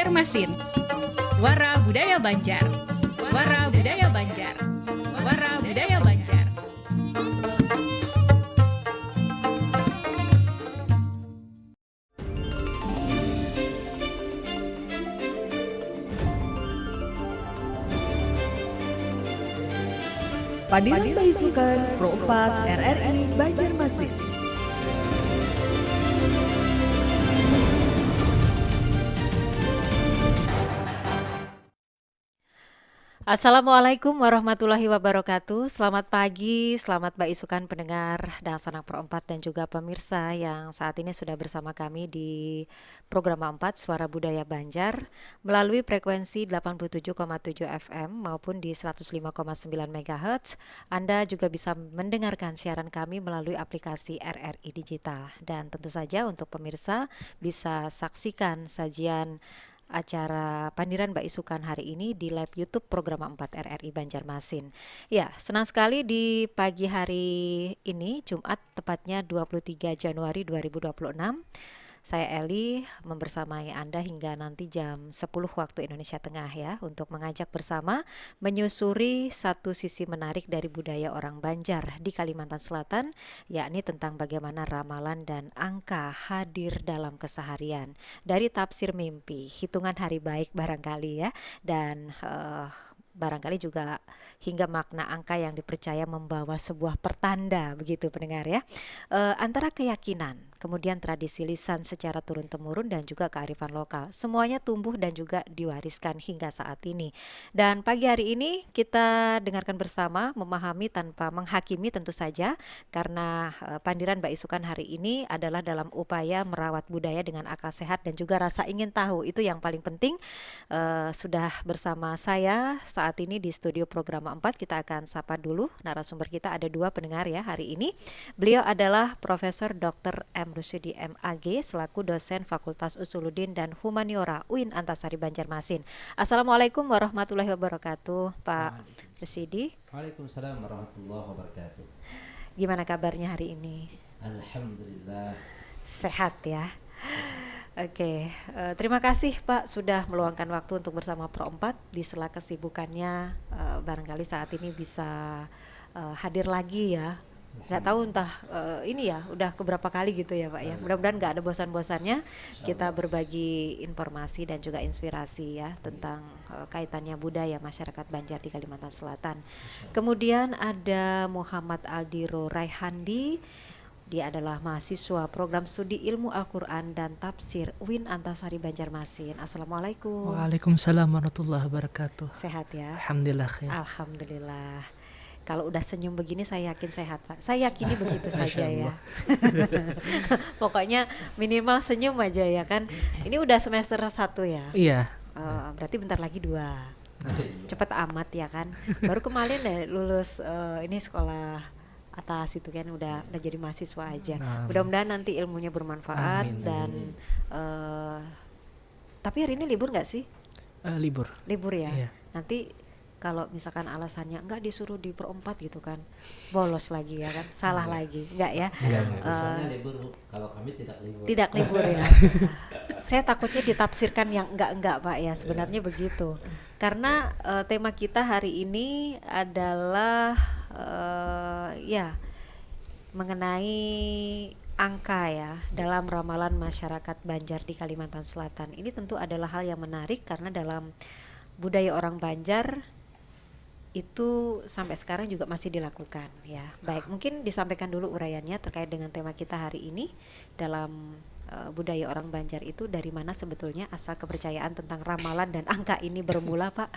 Banjarmasin. Suara Budaya Banjar. Suara Budaya Banjar. Suara Budaya Banjar. Padilan Baisukan Pro 4 RRI Banjarmasin. Assalamualaikum warahmatullahi wabarakatuh. Selamat pagi, selamat baisukan pendengar dan sanak Pro 4 dan juga pemirsa yang saat ini sudah bersama kami di program 4 Suara Budaya Banjar melalui frekuensi 87,7 FM maupun di 105,9 MHz. Anda juga bisa mendengarkan siaran kami melalui aplikasi RRI Digital. Dan tentu saja untuk pemirsa bisa saksikan sajian acara Pandiran Baisukan hari ini di live YouTube program 4 RRI Banjarmasin. Ya, senang sekali di pagi hari ini Jumat tepatnya 23 Januari 2026. Saya Eli membersamai Anda hingga nanti jam 10 waktu Indonesia Tengah ya untuk mengajak bersama menyusuri satu sisi menarik dari budaya orang Banjar di Kalimantan Selatan, yakni tentang bagaimana ramalan dan angka hadir dalam keseharian. Dari tafsir mimpi, hitungan hari baik barangkali ya, dan barangkali juga hingga makna angka yang dipercaya membawa sebuah pertanda begitu pendengar ya. Antara keyakinan, kemudian tradisi lisan secara turun-temurun dan juga kearifan lokal. Semuanya tumbuh dan juga diwariskan hingga saat ini. Dan pagi hari ini kita dengarkan bersama, memahami tanpa menghakimi tentu saja, karena Pandiran Baisukan hari ini adalah dalam upaya merawat budaya dengan akal sehat dan juga rasa ingin tahu. Itu yang paling penting. Sudah bersama saya saat ini di studio program 4. Kita akan sapa dulu narasumber kita, ada dua pendengar ya hari ini. Beliau adalah Profesor Dr. M. Rusudi MAG selaku dosen Fakultas Usuluddin dan Humaniora UIN Antasari Banjarmasin. Assalamualaikum warahmatullahi wabarakatuh Pak Rusidi. Waalaikumsalam warahmatullahi wabarakatuh. Gimana kabarnya hari ini? Alhamdulillah. Sehat ya. Oke, terima kasih Pak sudah meluangkan waktu untuk bersama Pro 4 di sela kesibukannya. Barangkali saat ini bisa hadir lagi ya. Nggak tahu entah ini ya udah keberapa kali gitu ya Pak ya. Mudah-mudahan nggak ada bosan-bosannya kita berbagi informasi dan juga inspirasi ya tentang kaitannya budaya masyarakat Banjar di Kalimantan Selatan. Kemudian ada Muhammad Aldiro Raihandi. Dia adalah mahasiswa program studi ilmu Al-Quran dan tafsir UIN Antasari Banjarmasin. Assalamualaikum. Waalaikumsalam warahmatullahi wabarakatuh. Sehat ya? Alhamdulillah ya. Alhamdulillah. Kalau udah senyum begini saya yakin sehat Pak. Saya yakini begitu saja ya. Pokoknya minimal senyum aja ya kan. Ini udah semester 1 ya? Iya. Berarti bentar lagi 2. Cepet amat ya kan. Baru kemarin deh lulus ini sekolah atas itu kan udah jadi mahasiswa aja. Mudah-mudahan nanti ilmunya bermanfaat. Amin. Dan tapi hari ini libur nggak sih? Libur ya. Iya. Nanti kalau misalkan alasannya nggak disuruh di Pro 4 gitu kan, bolos lagi ya kan, salah lagi nggak ya? Soalnya libur, kalau kami tidak libur ya. Saya takutnya ditafsirkan yang enggak Pak ya, sebenarnya begitu. Karena tema kita hari ini adalah ya mengenai angka ya dalam ramalan masyarakat Banjar di Kalimantan Selatan. Ini tentu adalah hal yang menarik karena dalam budaya orang Banjar itu sampai sekarang juga masih dilakukan ya. Baik, mungkin disampaikan dulu uraiannya terkait dengan tema kita hari ini dalam budaya orang Banjar itu dari mana sebetulnya asal kepercayaan tentang ramalan dan angka ini bermula Pak?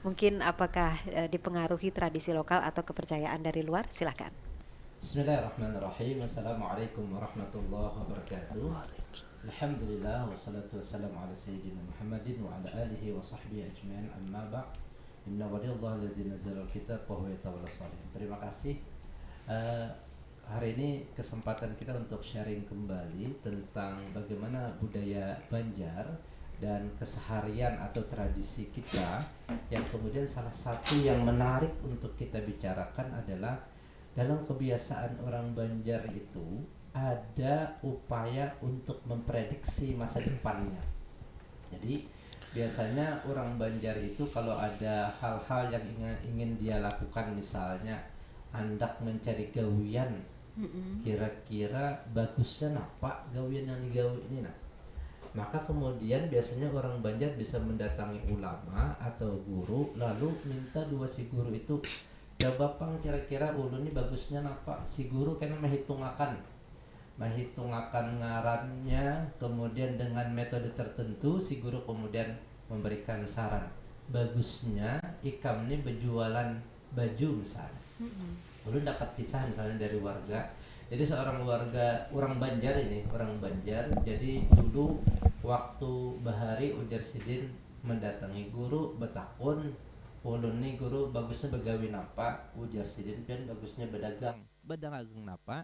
Mungkin apakah dipengaruhi tradisi lokal atau kepercayaan dari luar? Silakan. Bismillahirrahmanirrahim. Assalamualaikum warahmatullahi wabarakatuh. Alhamdulillah wassalatu wassalamu ala sayyidina Muhammadin wa ala alihi wa sahbihi ajma'in, amma ba' inna waliyallahu alladzi nazzala al-kitab wa huwa yatawalla shalihin. Terima kasih. Hari ini kesempatan kita untuk sharing kembali tentang bagaimana budaya Banjar dan keseharian atau tradisi kita, yang kemudian salah satu yang menarik untuk kita bicarakan adalah dalam kebiasaan orang Banjar itu ada upaya untuk memprediksi masa depannya. Jadi Biasanya orang Banjar itu kalau ada hal-hal yang ingin dia lakukan, misalnya hendak mencari gawian, kira-kira bagusnya apa gawian yang digawi ini, nah maka kemudian biasanya orang Banjar bisa mendatangi ulama atau guru, lalu minta dua si guru itu, coba pang kira-kira ulun ini bagusnya apa. Si guru kena menghitung akan ngarannya, kemudian dengan metode tertentu si guru kemudian memberikan saran, bagusnya ikam ini berjualan baju misalnya. Ulun dapat kisah misalnya dari warga. Jadi seorang warga orang Banjar, jadi dulu waktu bahari ujar sidin mendatangi guru betakun, ulun nih guru bagusnya begawi napa, ujar sidin pian bagusnya bedagang napa,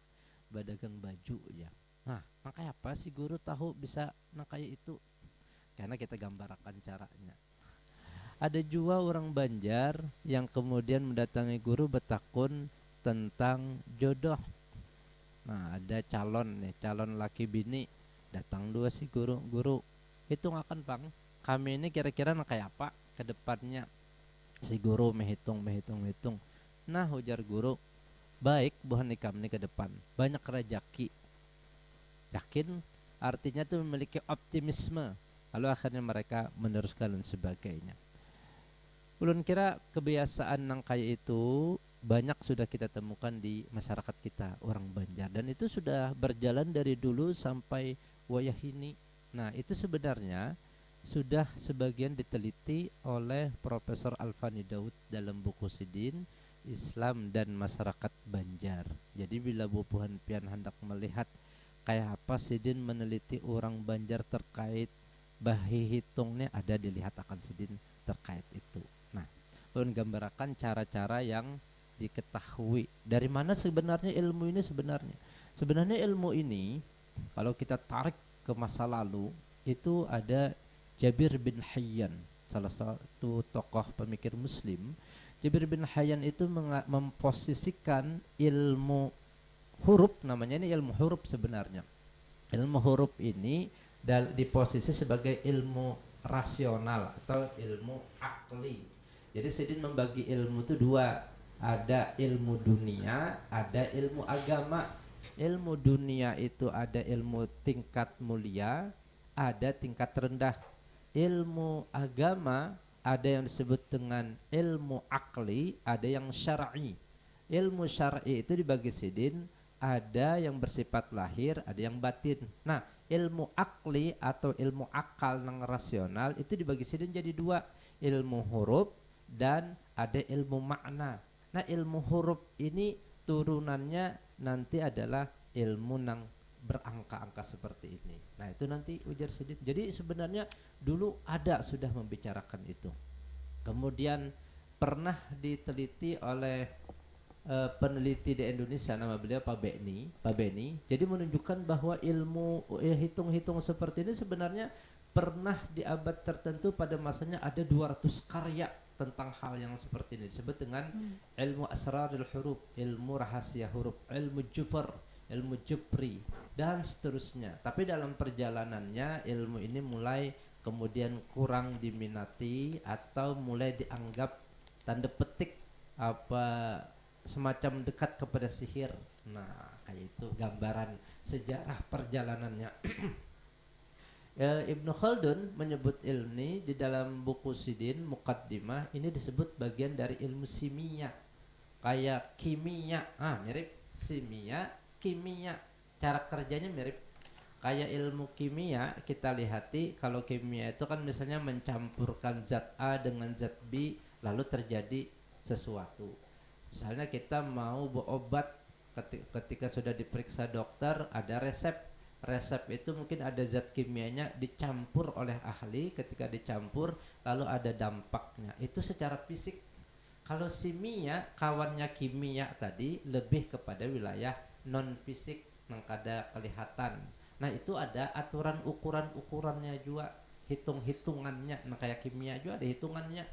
bedagang baju ya. Nah makanya apa si guru tahu bisa nah kayak itu, karena kita gambarkan caranya. Ada juga orang Banjar yang kemudian mendatangi guru betakun tentang jodoh. Nah ada calon laki bini, datang dua si guru hitung akan pang, kami ini kira-kira nak kayak apa ke depannya. Si guru menghitung. Nah ujar guru, baik buhan ikam ini ke depan banyak rejaki, yakin artinya tuh memiliki optimisme. Lalu akhirnya mereka meneruskan dan sebagainya. Ulun kira kebiasaan nang kayak itu banyak sudah kita temukan di masyarakat kita orang Banjar, dan itu sudah berjalan dari dulu sampai wayah ini. Nah itu sebenarnya sudah sebagian diteliti oleh Profesor Alfani Daud dalam buku Sidin Islam dan Masyarakat Banjar. Jadi bila bubuhan pian hendak melihat kayak apa Sidin meneliti orang Banjar terkait bahi hitungnya, ada dilihat akan Sidin terkait itu. Nah ulun gambarkan cara-cara yang diketahui dari mana sebenarnya ilmu ini. Sebenarnya ilmu ini kalau kita tarik ke masa lalu, itu ada Jabir bin Hayyan, salah satu tokoh pemikir muslim. Jabir bin Hayyan itu memposisikan ilmu huruf, namanya ini ilmu huruf sebenarnya. Ilmu huruf ini diposisi sebagai ilmu rasional atau ilmu akli. Jadi Sidin membagi ilmu itu dua, ada ilmu dunia, ada ilmu agama. Ilmu dunia itu ada ilmu tingkat mulia, ada tingkat rendah. Ilmu agama ada yang disebut dengan ilmu akli, ada yang syar'i. Ilmu syar'i itu dibagi Sidin, ada yang bersifat lahir, ada yang batin. Nah ilmu akli atau ilmu akal yang rasional itu dibagi Sidin jadi dua, ilmu huruf dan ada ilmu makna. Nah ilmu huruf ini turunannya nanti adalah ilmu yang berangka-angka seperti ini. Nah itu nanti ujar Sidin. Jadi sebenarnya dulu ada sudah membicarakan itu. Kemudian pernah diteliti oleh peneliti di Indonesia, nama beliau Pak Beni. Jadi menunjukkan bahwa ilmu hitung-hitung seperti ini sebenarnya pernah di abad tertentu pada masanya ada 200 karya tentang hal yang seperti ini, disebut dengan ilmu asrarul huruf, ilmu rahasia huruf, ilmu jupri dan seterusnya. Tapi dalam perjalanannya ilmu ini mulai kemudian kurang diminati atau mulai dianggap tanda petik apa semacam dekat kepada sihir. Nah kayak itu gambaran sejarah perjalanannya. Ibnu Khaldun menyebut ilmu di dalam buku Sidin Muqaddimah ini disebut bagian dari ilmu simia, kayak kimia, mirip simia, kimia, cara kerjanya mirip. Kayak ilmu kimia kita lihati, kalau kimia itu kan misalnya mencampurkan zat A dengan zat B lalu terjadi sesuatu. Misalnya kita mau berobat, ketika sudah diperiksa dokter ada resep itu mungkin ada zat kimianya dicampur oleh ahli, ketika dicampur lalu ada dampaknya, itu secara fisik. Kalau simia kawannya kimia tadi lebih kepada wilayah non fisik yang kada kelihatan. Nah itu ada aturan ukurannya juga, hitungannya. Nah kayak kimia juga ada hitungannya,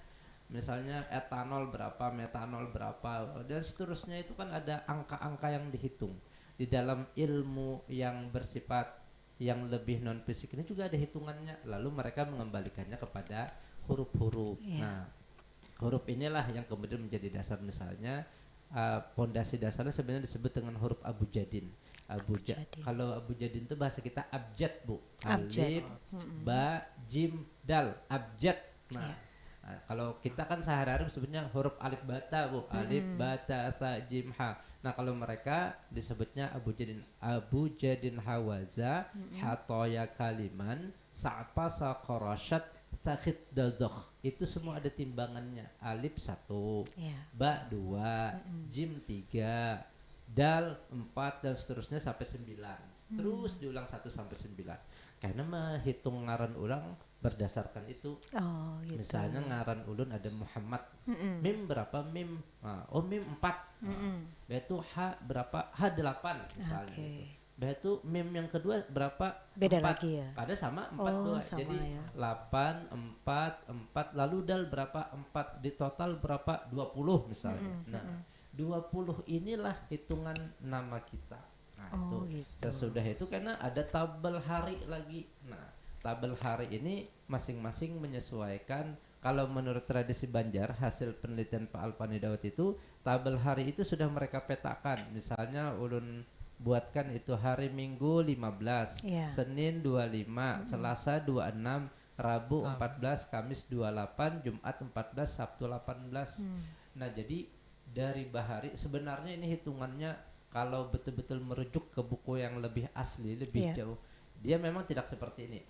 misalnya etanol berapa, metanol berapa dan seterusnya, itu kan ada angka-angka yang dihitung. Di dalam ilmu yang bersifat yang lebih non fisik ini juga ada hitungannya. Lalu mereka mengembalikannya kepada huruf-huruf. Iya. Nah, huruf inilah yang kemudian menjadi dasar. Misalnya pondasi dasarnya sebenarnya disebut dengan huruf abujadin. Abujadin. Kalau abujadin itu bahasa kita abjad, Bu. Abjad. Alif, ba, jim, dal. Abjad. Nah, Iya. kalau kita kan sehari-hari sebutnya huruf alif bata, Bu. Alif, bata, ta, jim, ha. Nah, kalau mereka disebutnya abujadin hawaza, hatoya kaliman, sa'pasa qarashat, takhid dadakh. Itu semua ada timbangannya. Alif 1, Iya. ba 2, jim 3, dal 4 dan seterusnya sampai 9. Terus diulang 1 sampai 9. Karena menghitung ngaran ulang berdasarkan itu. Oh, gitu. Misalnya ngaran ulun ada Muhammad. Mm-mm. Mim berapa mim? Nah, oh mim 4. Yaitu H berapa? H8 misalnya Oke. gitu. Yaitu mim yang kedua berapa? Beda 4. lagi ya? Pada sama 4 Oh, dua. sama Jadi ya. 8, 4, 4 lalu dal berapa? 4. Di total berapa? 20 misalnya. Nah, 20 inilah hitungan nama kita. Nah, Oh, itu gitu. sesudah itu karena ada tabel hari lagi. Nah, tabel hari ini masing-masing menyesuaikan. Kalau menurut tradisi Banjar, hasil penelitian Pak Alpani Dawud itu, tabel hari itu sudah mereka petakan. Misalnya ulun buatkan itu hari Minggu 15, Iya. Senin 25, Selasa 26, Rabu 14, Kamis 28, Jumat 14, Sabtu 18. Nah, jadi dari bahari sebenarnya ini hitungannya kalau betul-betul merujuk ke buku yang lebih asli, lebih Iya. jauh, dia memang tidak seperti ini.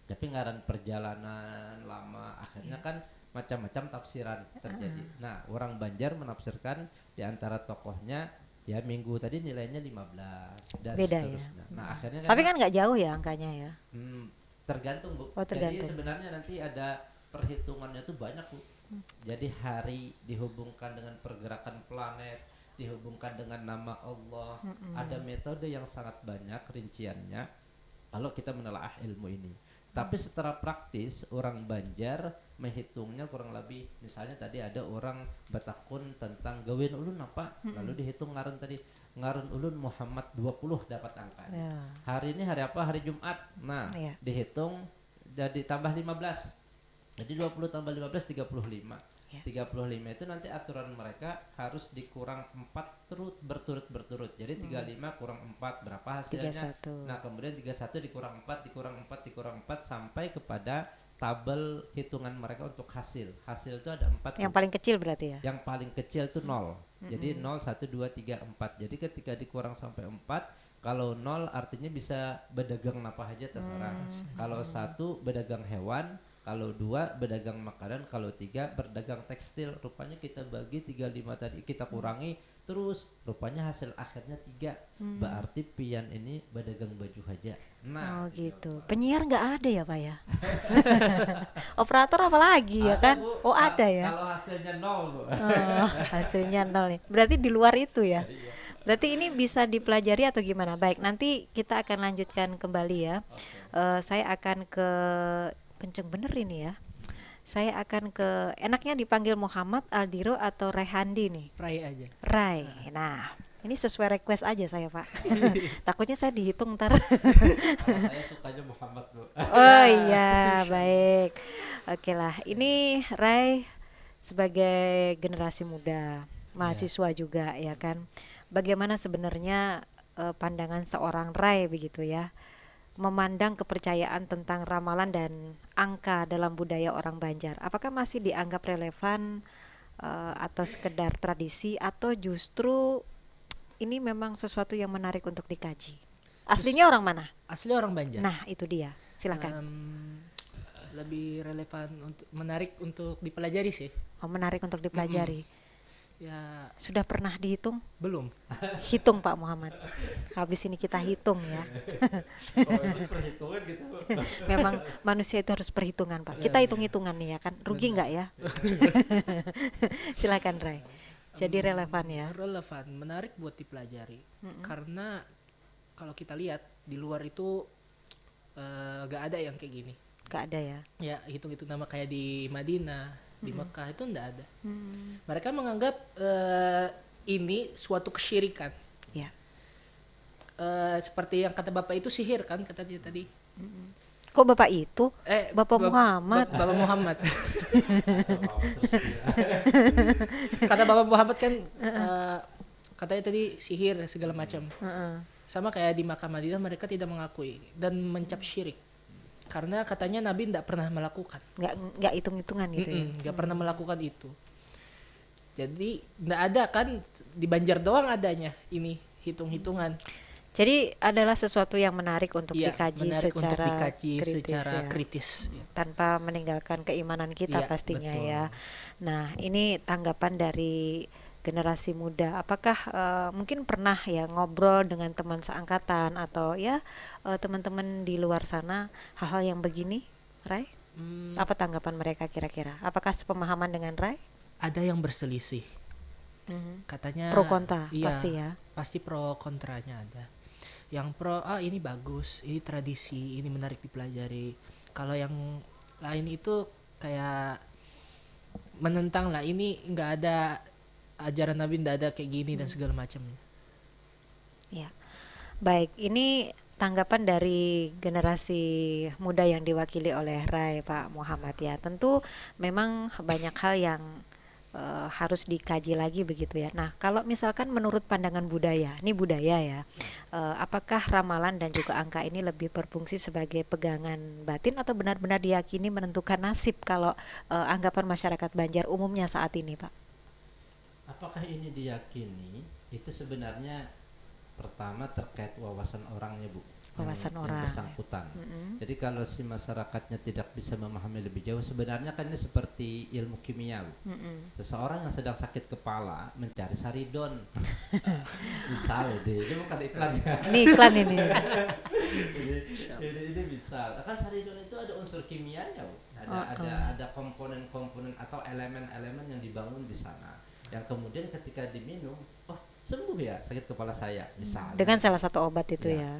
Tapi ngaran perjalanan lama, akhirnya kan macam-macam tafsiran terjadi. Nah, orang Banjar menafsirkan di antara tokohnya ya minggu tadi nilainya 15 dan Beda ya. seterusnya. Nah, akhirnya Tapi kan nggak jauh ya angkanya ya. tergantung, Bu. Oh, tergantung. Jadi sebenarnya nanti ada perhitungannya tuh banyak, Bu. Jadi hari dihubungkan dengan pergerakan planet, dihubungkan dengan nama Allah. Ada metode yang sangat banyak rinciannya kalau kita menelaah ilmu ini. Tapi secara praktis orang Banjar menghitungnya kurang lebih, misalnya tadi ada orang bertakun tentang gawin ulun apa, lalu dihitung ngaran tadi, ngaran ulun Muhammad 20 dapat angka. Ya. Hari ini hari apa? Hari Jumat. Nah, Iya. dihitung jadi tambah 15. Jadi 20 tambah 15 35. Ya. 35 itu nanti aturan mereka harus dikurang 4 berturut-berturut. Jadi 35 kurang 4 berapa hasilnya? 31. Nah, kemudian 31 dikurang 4 dikurang 4 dikurang 4 sampai kepada tabel hitungan mereka untuk hasil. Hasil itu ada 4. Yang paling kecil berarti ya. Yang paling kecil itu 0. Jadi 0 1 2 3 4. Jadi ketika dikurang sampai 4, kalau 0 artinya bisa berdagang apa aja terserah. Kalau 1 berdagang hewan, kalau 2 berdagang makanan, kalau 3 berdagang tekstil. Rupanya kita bagi 35 tadi kita kurangi, terus rupanya hasil akhirnya 3. Berarti pian ini berdagang baju aja. Oh Nah, gitu. Penyiar nggak ada ya Pak ya? Operator apa lagi ya kan? Bu. Oh ada ya. Kalau hasilnya 0, Bu. Oh, hasilnya 0 nih. Berarti di luar itu ya. Berarti ini bisa dipelajari atau gimana? Baik, nanti kita akan lanjutkan kembali ya. Saya akan ke kenceng bener ini ya. Saya akan ke, enaknya dipanggil Muhammad, Aldiro atau Rehandi nih? Rai aja. Rai. Nah, ini sesuai request aja saya Pak. Takutnya saya dihitung ntar. Kalau saya sukanya Muhammad, Bu. Oh iya, baik. Oke lah, ini Rai sebagai generasi muda, mahasiswa juga ya kan. Bagaimana sebenarnya pandangan seorang Rai begitu ya, memandang kepercayaan tentang ramalan dan angka dalam budaya orang Banjar? Apakah masih dianggap relevan atau sekedar tradisi, atau justru ini memang sesuatu yang menarik untuk dikaji? Aslinya orang mana? Asli orang Banjar. Nah, itu dia. Silakan. Lebih relevan untuk menarik untuk dipelajari sih. Oh, menarik untuk dipelajari. Ya Sudah pernah dihitung? belum. Hitung Pak Muhammad. Habis ini kita hitung ya. Perhitungan gitu, Bu. Memang manusia itu harus perhitungan Pak. Kita hitung-hitungan nih ya kan. Rugi nggak ya? Silakan Rai. Jadi relevan ya. Relevan, menarik buat dipelajari. Karena kalau kita lihat di luar itu gak ada yang kayak gini. Gak ada ya. Ya hitung-hitung nama kayak di Madinah, di Mekah itu ndak ada. Mereka menganggap ini suatu kesyirikan. Ya. seperti yang kata Bapak itu sihir kan katanya tadi. Kok Bapak itu? Bapak Bap- Muhammad. Bapak Muhammad. Kata Bapak Muhammad kan katanya tadi sihir segala macam. Sama kayak di Makkah Madinah mereka tidak mengakui dan mencap syirik. Karena katanya Nabi tidak pernah melakukan. Nggak hitung-hitungan gitu ya. Nggak pernah melakukan itu. Jadi nggak ada kan, di Banjar doang adanya ini hitung-hitungan. Jadi adalah sesuatu yang menarik untuk Iya, dikaji menarik secara untuk dikaji kritis, secara ya. kritis. Tanpa meninggalkan keimanan kita Iya, pastinya betul. ya. Nah, ini tanggapan dari generasi muda. Apakah mungkin pernah ya ngobrol dengan teman seangkatan atau ya teman-teman di luar sana hal-hal yang begini, Rai? Apa tanggapan mereka kira-kira? Apakah sepemahaman dengan Rai? Ada yang berselisih. Katanya Pro kontra iya, pasti ya. pasti pro kontranya ada. Yang pro, ini bagus, ini tradisi, ini menarik dipelajari. Kalau yang lain itu kayak menentang lah, ini nggak ada ajaran Nabi, nggak ada kayak gini dan segala macamnya. Ya. Baik, ini tanggapan dari generasi muda yang diwakili oleh Rai Pak Muhammad ya. Tentu memang banyak hal yang harus dikaji lagi begitu ya. Nah, kalau misalkan menurut pandangan budaya, ini budaya ya, apakah ramalan dan juga angka ini lebih berfungsi sebagai pegangan batin atau benar-benar diyakini menentukan nasib kalau anggapan masyarakat Banjar umumnya saat ini, Pak? Apakah ini diyakini? Itu sebenarnya pertama terkait wawasan orangnya, Bu. Wawasan yang orang. bersangkutan. Jadi kalau si masyarakatnya tidak bisa memahami lebih jauh, sebenarnya kan ini seperti ilmu kimia, Bu. Seseorang yang sedang sakit kepala mencari saridon. Misalnya deh, ini bukan iklan ya. Ini iklan ini. ini bisa. Kan saridon itu ada unsur kimianya, Bu. Ada komponen-komponen atau elemen-elemen yang dibangun di sana. Yang kemudian ketika diminum, oh sembuh ya sakit kepala saya, misalnya. Dengan salah satu obat itu Ya. ya.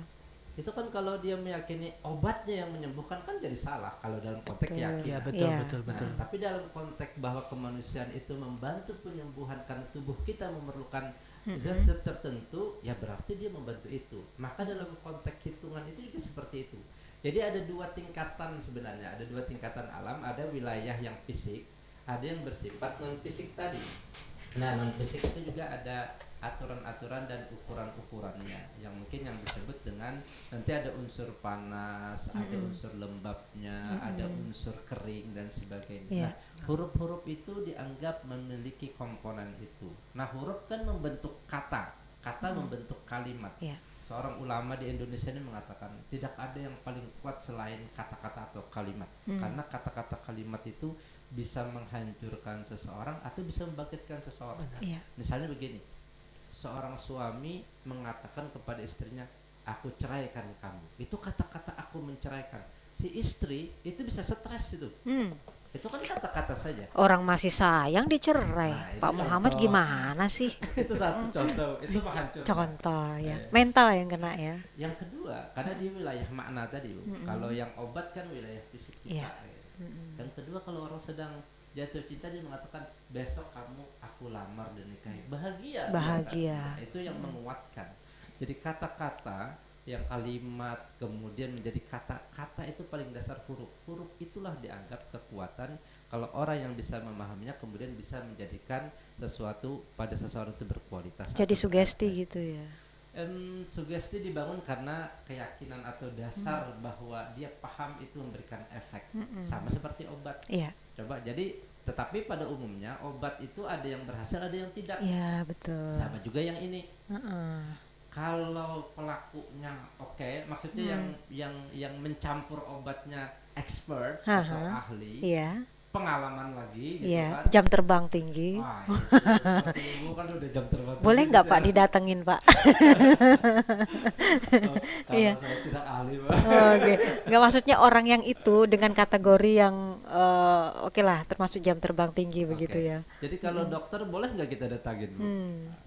Itu kan kalau dia meyakini obatnya yang menyembuhkan kan jadi salah kalau dalam konteks Betul. keyakinan. Iya, betul, Iya. betul, betul. Nah, tapi dalam konteks bahwa kemanusiaan itu membantu penyembuhan karena tubuh kita memerlukan zat-zat tertentu, ya berarti dia membantu itu. Maka dalam konteks hitungan itu juga seperti itu. Jadi ada dua tingkatan sebenarnya, ada dua tingkatan alam, ada wilayah yang fisik, ada yang bersifat non fisik tadi. Nah, non fisik itu juga ada aturan-aturan dan ukuran-ukurannya yang mungkin yang disebut dengan nanti ada unsur panas, ada unsur lembabnya, ada unsur kering dan sebagainya. Iya. Nah, huruf-huruf itu dianggap memiliki komponen itu. Nah, huruf kan membentuk kata membentuk kalimat. Iya. Seorang ulama di Indonesia ini mengatakan tidak ada yang paling kuat selain kata-kata atau kalimat. Karena kata-kata kalimat itu bisa menghancurkan seseorang atau bisa membangkitkan seseorang. Iya. Misalnya begini, seorang suami mengatakan kepada istrinya, aku ceraikan kamu. Itu kata-kata aku menceraikan. Si istri itu bisa stres itu. Itu kan kata-kata saja. Orang masih sayang dicerai. Nah, itu Pak Muhammad contoh. gimana sih? Itu satu contoh. Itu menghancurkan. Contoh ya. Mental yang kena ya. Yang kedua, karena di wilayah makna tadi, Bu. Kalau yang obat kan wilayah fisik kita. Iya. Ya. Yang kedua, kalau orang sedang jatuh cinta dia mengatakan besok kamu aku lamar dan nikahi. Bahagia. Bahagia. Nah, itu yang menguatkan. Jadi kata-kata yang kalimat kemudian menjadi kata-kata itu paling dasar huruf. Huruf itulah dianggap kekuatan kalau orang yang bisa memahaminya kemudian bisa menjadikan sesuatu pada seseorang itu berkualitas. Jadi atau sugesti berefek. gitu ya. Sugesti dibangun karena keyakinan atau dasar bahwa dia paham itu memberikan efek. Sama seperti obat. Iya. Coba jadi tetapi pada umumnya obat itu ada yang berhasil ada yang tidak. Iya, betul. Sama juga yang ini. Heeh. Kalau pelakunya oke, maksudnya yang mencampur obatnya expert atau ahli, Iya. pengalaman lagi gitu Iya, kan. jam terbang tinggi. Wah, itu seperti ibu kan udah jam terbang. Boleh tinggi nggak gitu Pak ya. didatengin Pak? Kalau Iya. saya tidak ahli, Pak. Oke, nggak maksudnya orang yang itu dengan kategori yang oke lah termasuk jam terbang tinggi begitu Oke. ya. Jadi kalau dokter boleh nggak kita datangin, Bu?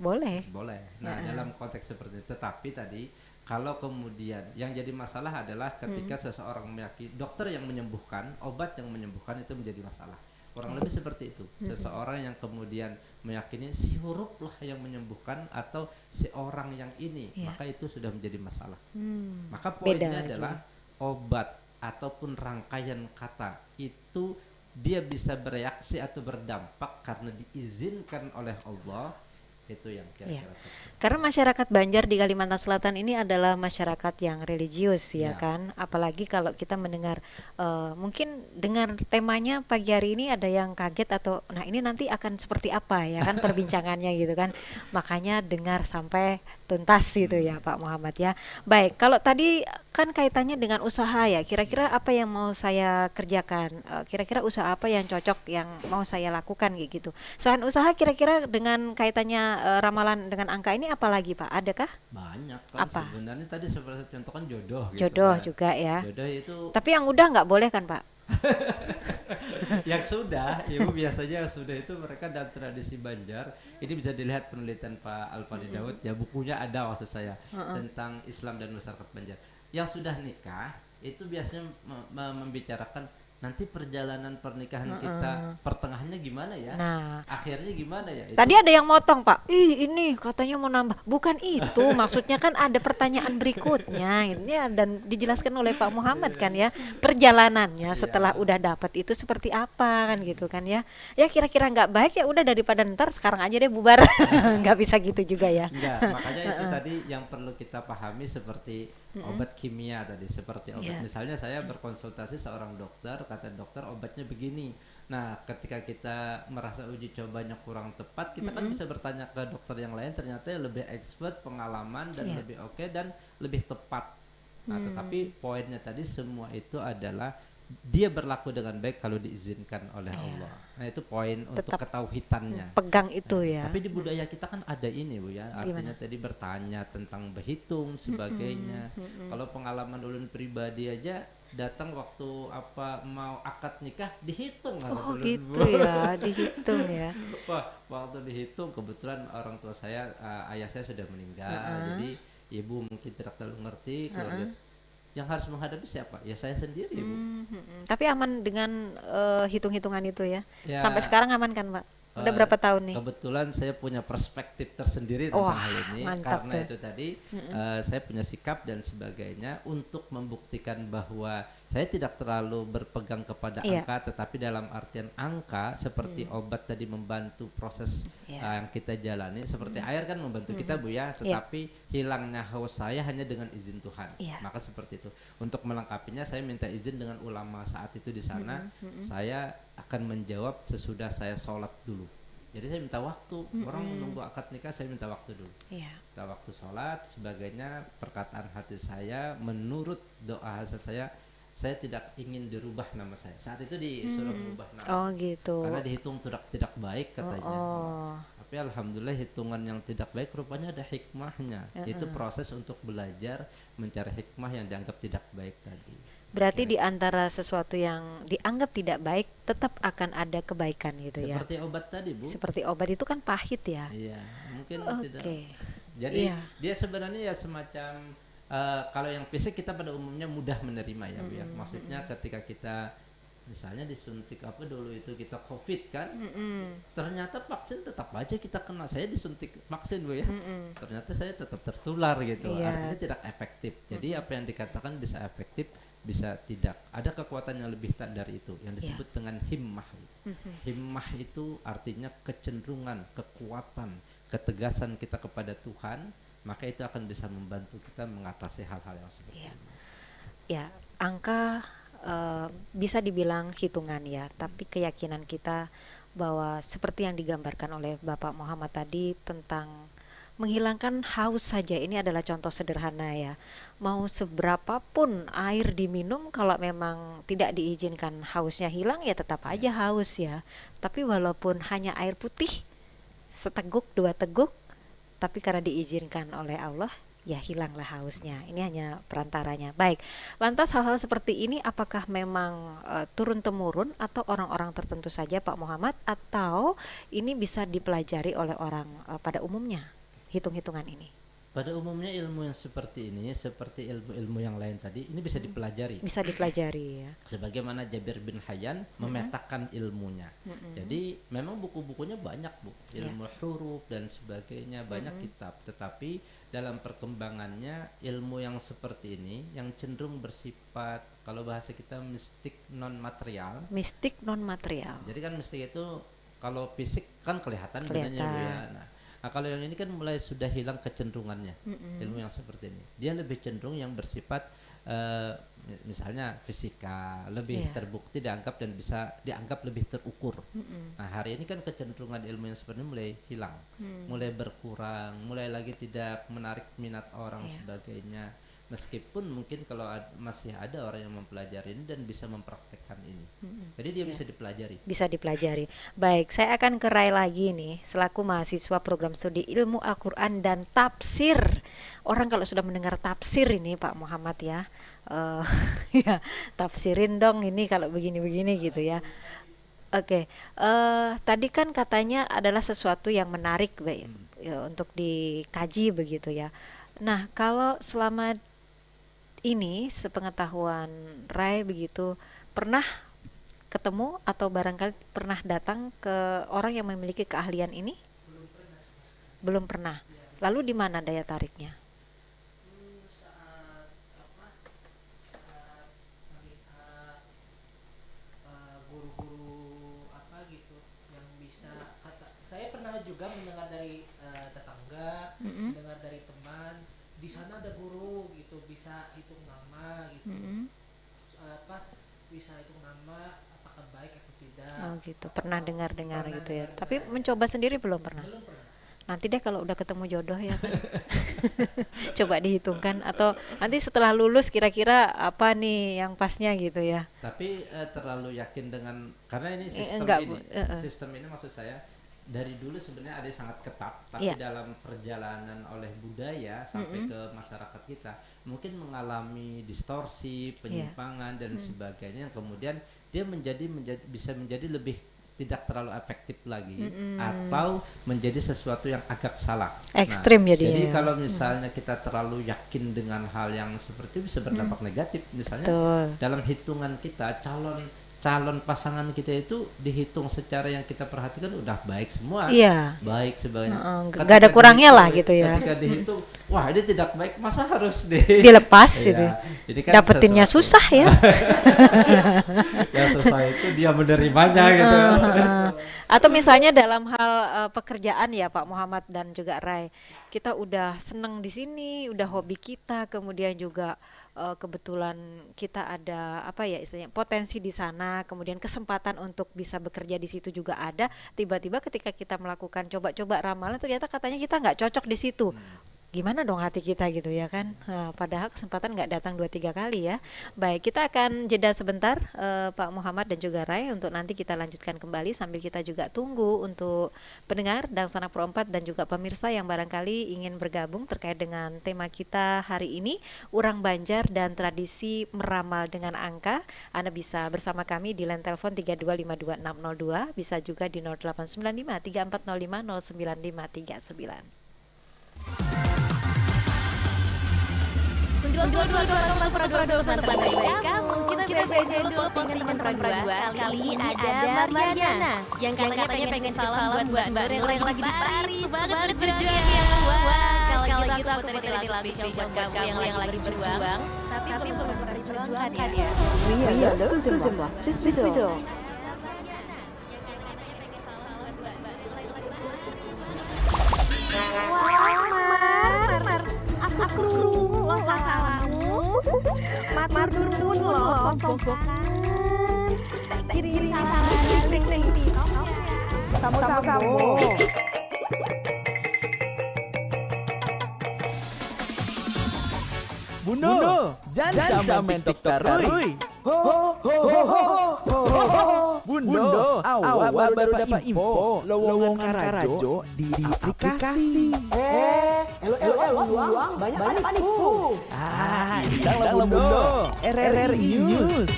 Boleh. Boleh. Nah, dalam konteks seperti itu, tetapi tadi kalau kemudian yang jadi masalah adalah ketika seseorang meyakini dokter yang menyembuhkan, obat yang menyembuhkan itu menjadi masalah. Kurang lebih seperti itu. Seseorang yang kemudian meyakini si huruf lah yang menyembuhkan atau si orang yang ini, Iya. maka itu sudah menjadi masalah. Hmm, Maka beda poinnya lagi. adalah obat ataupun rangkaian kata itu dia bisa bereaksi atau berdampak karena diizinkan oleh Allah, itu yang Iya. kira-kira tepat. Karena masyarakat Banjar di Kalimantan Selatan ini adalah masyarakat yang religius ya Ya. kan. Apalagi kalau kita mendengar mungkin dengar temanya pagi hari ini ada yang kaget atau nah ini nanti akan seperti apa ya kan perbincangannya gitu kan. Makanya dengar sampai tuntas gitu ya Pak Muhammad ya. Baik, kalau tadi kan kaitannya dengan usaha ya. Kira-kira apa yang mau saya kerjakan? Kira-kira usaha apa yang cocok yang mau saya lakukan kayak gitu. Selain usaha kira-kira dengan kaitannya ramalan dengan angka ini apalagi Pak? Adakah? Banyak kan Apa? sebenarnya tadi seperti contohkan jodoh gitu Jodoh kan. juga ya. Jodoh itu Tapi yang udah nggak boleh kan Pak? yang sudah, ibu biasanya yang sudah itu mereka dalam tradisi Banjar, ini bisa dilihat penelitian Pak Alfani Daud ya, bukunya ada maksud saya tentang Islam dan masyarakat Banjar. Yang sudah nikah itu biasanya membicarakan nanti perjalanan pernikahan kita pertengahannya gimana ya, Nah, akhirnya gimana ya. Itu tadi ada yang motong Pak. Ih ini katanya mau nambah. Bukan itu. Maksudnya kan ada pertanyaan berikutnya. Ini dan dijelaskan oleh Pak Muhammad kan ya. Perjalanannya setelah udah dapat itu seperti apa kan gitu kan ya. Ya kira-kira nggak baik ya udah daripada ntar sekarang aja deh bubar. Nggak bisa gitu juga ya. enggak, makanya itu tadi yang perlu kita pahami seperti obat kimia tadi, seperti obat. Iya. Misalnya saya berkonsultasi seorang dokter, kata dokter obatnya begini. Nah, ketika kita merasa uji cobanya kurang tepat, kita kan bisa bertanya ke dokter yang lain, ternyata yang lebih expert, pengalaman dan Iya. lebih oke dan lebih tepat. Nah, tetapi poinnya tadi semua itu adalah dia berlaku dengan baik kalau diizinkan oleh Allah. Nah, itu poin untuk Tetap ketauhidannya. Pegang itu ya. Tapi di budaya kita kan ada ini Bu ya, artinya tadi bertanya tentang berhitung sebagainya. Kalau pengalaman ulun pribadi aja datang waktu apa mau akad nikah dihitung kata Oh ulun, gitu Bu. ya, dihitung ya. Wah, waktu dihitung kebetulan orang tua saya, ayah saya sudah meninggal, jadi ibu mungkin tidak terlalu ngerti keluarga. Yang harus menghadapi siapa? Ya saya sendiri Bu. Tapi aman dengan hitung-hitungan itu ya. Ya, Sampai sekarang aman kan Pak? Udah berapa tahun nih? Kebetulan saya punya perspektif tersendiri tentang Wah, hal ini mantap karena tuh. itu tadi saya punya sikap dan sebagainya untuk membuktikan bahwa saya tidak terlalu berpegang kepada Iya. angka, tetapi dalam artian angka seperti obat tadi membantu proses Iya. yang kita jalani, seperti air kan membantu kita Bu ya, tetapi hilangnya haus saya hanya dengan izin Tuhan. Iya. Maka seperti itu. Untuk melengkapinya saya minta izin dengan ulama saat itu di sana. Saya akan menjawab sesudah saya sholat dulu. Jadi saya minta waktu. Orang menunggu akad nikah, saya minta waktu dulu. Iya. Minta waktu sholat, sebagainya. Perkataan hati saya menurut doa hasil saya tidak ingin dirubah nama saya. Saat itu disuruh merubah nama. Oh gitu. Karena dihitung tidak baik katanya. Oh. Tapi alhamdulillah hitungan yang tidak baik rupanya ada hikmahnya. Itu proses untuk belajar mencari hikmah yang dianggap tidak baik tadi. Berarti di antara sesuatu yang dianggap tidak baik tetap akan ada kebaikan gitu ya. Seperti obat tadi Bu. Seperti obat itu kan pahit ya. Iya, mungkin tidak. Oke. Jadi Iya. dia sebenarnya ya semacam kalau yang fisik kita pada umumnya mudah menerima ya Bu ya. Maksudnya ketika kita misalnya disuntik apa dulu itu kita COVID kan, ternyata vaksin tetap aja kita kena. Saya disuntik vaksin Bu ya, ternyata saya tetap tertular gitu. Iya. Artinya tidak efektif. Jadi apa yang dikatakan bisa efektif, bisa tidak. Ada kekuatan yang lebih dari itu yang disebut dengan himmah. Himmah itu artinya kecenderungan, kekuatan, ketegasan kita kepada Tuhan, maka itu akan bisa membantu kita mengatasi hal-hal yang seperti Iya. ini. Ya, angka bisa dibilang hitungan ya, tapi keyakinan kita bahwa seperti yang digambarkan oleh Bapak Muhammad tadi tentang menghilangkan haus saja, ini adalah contoh sederhana ya. Mau seberapapun air diminum, kalau memang tidak diizinkan hausnya hilang ya tetap aja haus ya. Tapi walaupun hanya air putih seteguk dua teguk, tapi karena diizinkan oleh Allah ya hilanglah hausnya. Ini hanya perantaranya. Baik, lantas hal-hal seperti ini apakah memang turun temurun atau orang-orang tertentu saja Pak Muhammad, atau ini bisa dipelajari oleh orang pada umumnya hitung-hitungan ini? Pada umumnya ilmu yang seperti ini, seperti ilmu-ilmu yang lain tadi, ini bisa dipelajari. Bisa dipelajari ya. Sebagaimana Jabir bin Hayyan memetakan ilmunya. Jadi memang buku-bukunya banyak, Bu. Ilmu huruf dan sebagainya, banyak kitab. Tetapi dalam perkembangannya ilmu yang seperti ini yang cenderung bersifat, kalau bahasa kita, mistik non material. Mistik non material. Jadi kan mistik itu kalau fisik kan kelihatan bedanya, Bu, ya. Nah, kalau yang ini kan mulai sudah hilang kecenderungannya. Ilmu yang seperti ini dia lebih cenderung yang bersifat misalnya fisika, lebih terbukti dianggap dan bisa dianggap lebih terukur. Nah, hari ini kan kecenderungan ilmu yang seperti ini mulai hilang, mulai berkurang, mulai lagi tidak menarik minat orang sebagainya. Meskipun mungkin kalau masih ada orang yang mempelajari ini dan bisa mempraktekkan ini. Jadi dia bisa dipelajari. Bisa dipelajari. Baik, saya akan ke Rai lagi nih, selaku mahasiswa program studi ilmu Al-Quran dan tafsir. Orang kalau sudah mendengar tafsir ini Pak Muhammad ya, ya tafsirin dong ini kalau begini-begini gitu ya. Oke, tadi kan katanya adalah sesuatu yang menarik ya, untuk dikaji begitu ya. Nah, kalau selama ini sepengetahuan Rai begitu, pernah ketemu atau barangkali pernah datang ke orang yang memiliki keahlian ini? Belum pernah. Lalu di mana daya tariknya? Saat melihat guru-guru gitu yang bisa saya pernah juga mendengar dari tetangga, mendengar dari teman, di sana ada guru gitu bisa hitung nama gitu, bisa hitung nama apakah baik atau tidak. Oh gitu, pernah dengar-dengar gitu ya. Tapi mencoba sendiri belum pernah. Nanti deh kalau udah ketemu jodoh ya kan. Coba dihitungkan, atau nanti setelah lulus kira-kira apa nih yang pasnya gitu ya. Tapi terlalu yakin dengan, karena ini sistem ini maksud saya dari dulu sebenarnya ada yang sangat ketat, tapi dalam perjalanan oleh budaya sampai ke masyarakat kita mungkin mengalami distorsi, penyimpangan dan sebagainya, yang kemudian dia bisa menjadi lebih tidak terlalu efektif lagi, atau menjadi sesuatu yang agak salah. Ekstrim ya dia. Jadi kalau misalnya kita terlalu yakin dengan hal yang seperti itu bisa berdampak negatif. Misalnya dalam hitungan kita calon pasangan kita itu dihitung secara yang kita perhatikan udah baik semua, baik sebagainya. Gak ada kurangnya lah gitu ya. Ketika dihitung, wah ini tidak baik, masa harus dilepas gitu. Jadi kan dapetinnya susah ya. Ya susah itu dia menerimanya gitu. Atau misalnya dalam hal pekerjaan ya Pak Muhammad dan juga Rai, kita udah seneng di sini, udah hobi kita, kemudian juga kebetulan kita ada istilahnya potensi di sana, kemudian kesempatan untuk bisa bekerja di situ juga ada. Tiba-tiba ketika kita melakukan coba-coba ramalan, ternyata katanya kita nggak cocok di situ. Gimana dong hati kita gitu ya kan. Padahal kesempatan nggak datang 2-3 kali ya. Baik, kita akan jeda sebentar Pak Muhammad dan juga Rai, untuk nanti kita lanjutkan kembali sambil kita juga tunggu untuk pendengar dan sanak pro 4 dan juga pemirsa yang barangkali ingin bergabung terkait dengan tema kita hari ini, Urang Banjar dan tradisi meramal dengan angka. Anda bisa bersama kami di line telepon 3252602, bisa juga di 0895 3405 09539. 92 mereka mungkin baca dulu postingan teman-teman berdua. Kali ini ada Mariana yang katanya pengen salam buat Mbak Nur yang lagi di Paris banget berjuangnya. Wah, kalau gitu aku tadi lagu spesial buat kamu yang lagi berjuang tapi belum berjuangkan ya. Iya, excusez-moi, je suis dehors. Matur nuwun loh, ciri-ciri sambo. Bundo, jangan mentok tarui. Bundo, awak baru dapat info lowongan Karajo di aplikasi. Luang, banyak paniku. Bintang Bundo, RRI News.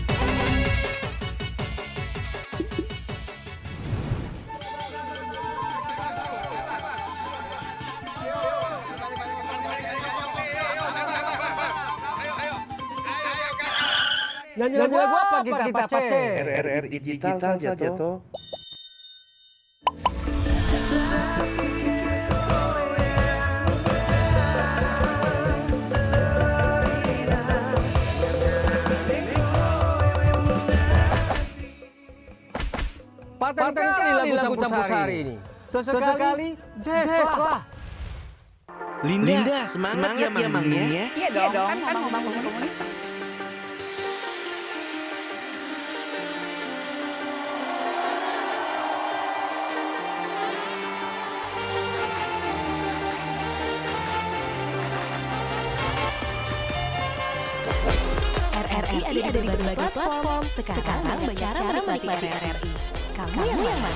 Nyanyi lagu apa kita Pace? RRI digital jatuh. Paten kali lagu campur sari ini. Sesekali jazz lah. Linda, semangat ya manggungnya. Iya dong, kan mau bangun komunitas. RRI ada di berbagai platform. Sekarang banyak cara menikmati RRI. Kamu yang mana?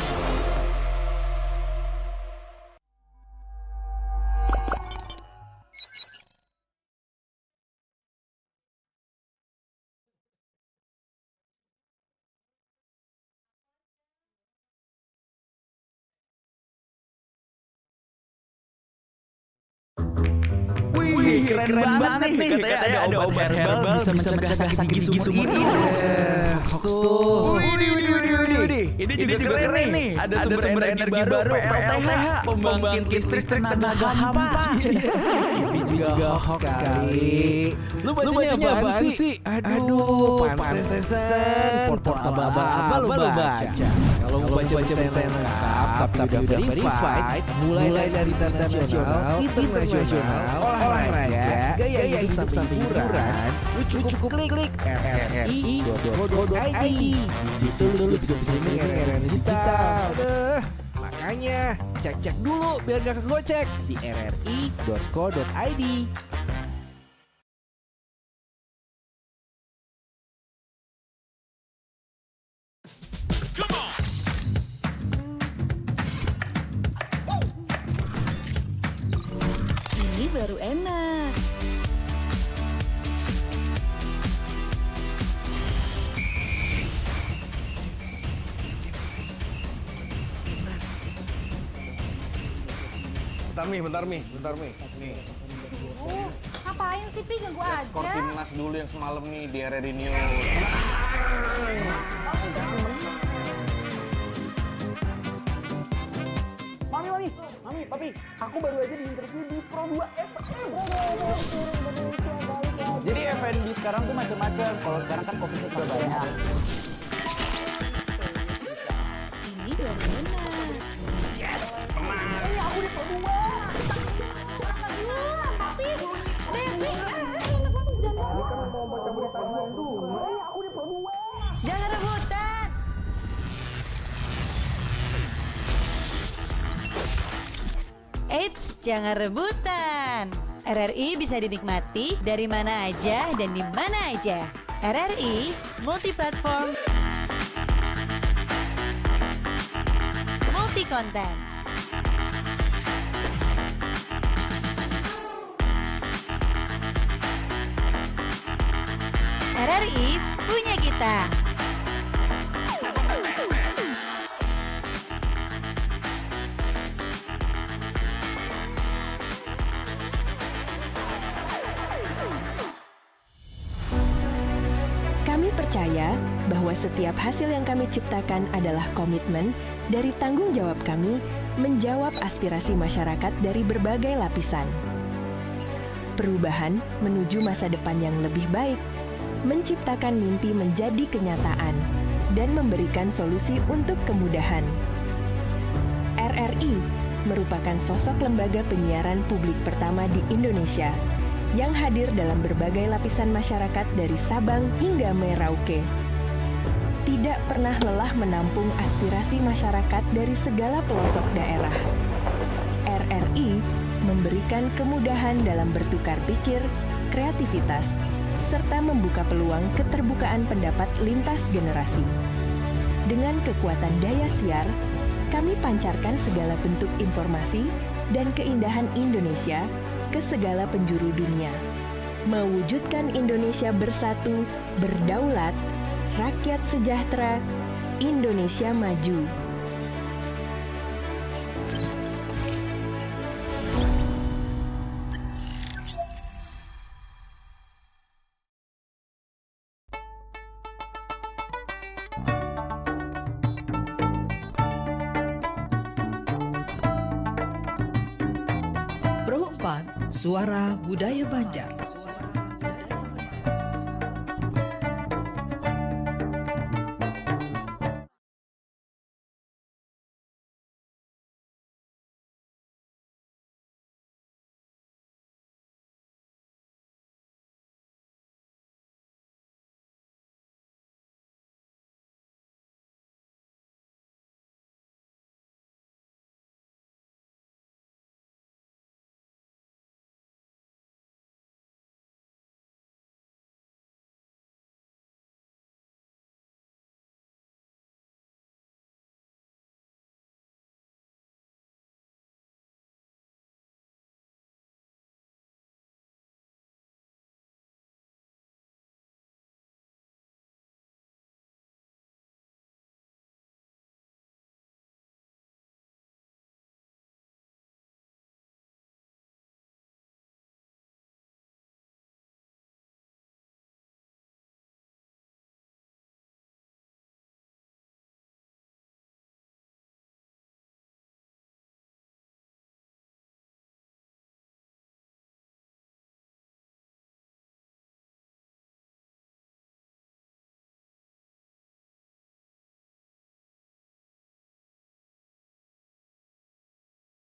Wih, keren banget nih. Katanya ada obat herbal bisa mencegah sakit gigi sumur ini. Hoax tuh. Widih. Ini juga keren nih. Ada sumber energi baru PLTH, pembangkit listrik tenaga hampa. Ini juga hoax kali. Lu bacanya apaan sih? Aduh, pantesan. Portal apa lu baca? Kalau mau baca lengkap tapi udah verified, mulai dari internasional, internasional, olahraga, gaya hidup hiburan, lu cukup klik rri.co.id. Di situ lu bisa streaming RRI digital. Makanya cek dulu biar gak kegocek di rri.co.id. Ini baru enak. Bentar Mi. Nih. Ngapain sih, Pi? Ganggu aja. Skor timnas dulu yang semalam nih di RRI News. Mami, Papi, aku baru aja diinterview di Pro 2 FM. Jadi F&B sekarang tuh macam-macam. Kalau sekarang kan COVID udah banyak. Ini baru enak. Aku di Pro 2. Tapi, jangan rebutan. Eits, jangan rebutan. RRI bisa dinikmati dari mana aja dan di mana aja. RRI multiplatform, multi konten. RRI punya kita. Kami percaya bahwa setiap hasil yang kami ciptakan adalah komitmen dari tanggung jawab kami menjawab aspirasi masyarakat dari berbagai lapisan. Perubahan menuju masa depan yang lebih baik, menciptakan mimpi menjadi kenyataan, dan memberikan solusi untuk kemudahan. RRI merupakan sosok lembaga penyiaran publik pertama di Indonesia yang hadir dalam berbagai lapisan masyarakat dari Sabang hingga Merauke. Tidak pernah lelah menampung aspirasi masyarakat dari segala pelosok daerah. RRI memberikan kemudahan dalam bertukar pikir, kreativitas, serta membuka peluang keterbukaan pendapat lintas generasi. Dengan kekuatan daya siar, kami pancarkan segala bentuk informasi dan keindahan Indonesia ke segala penjuru dunia. Mewujudkan Indonesia bersatu, berdaulat, rakyat sejahtera, Indonesia maju. Suara Budaya Banjar.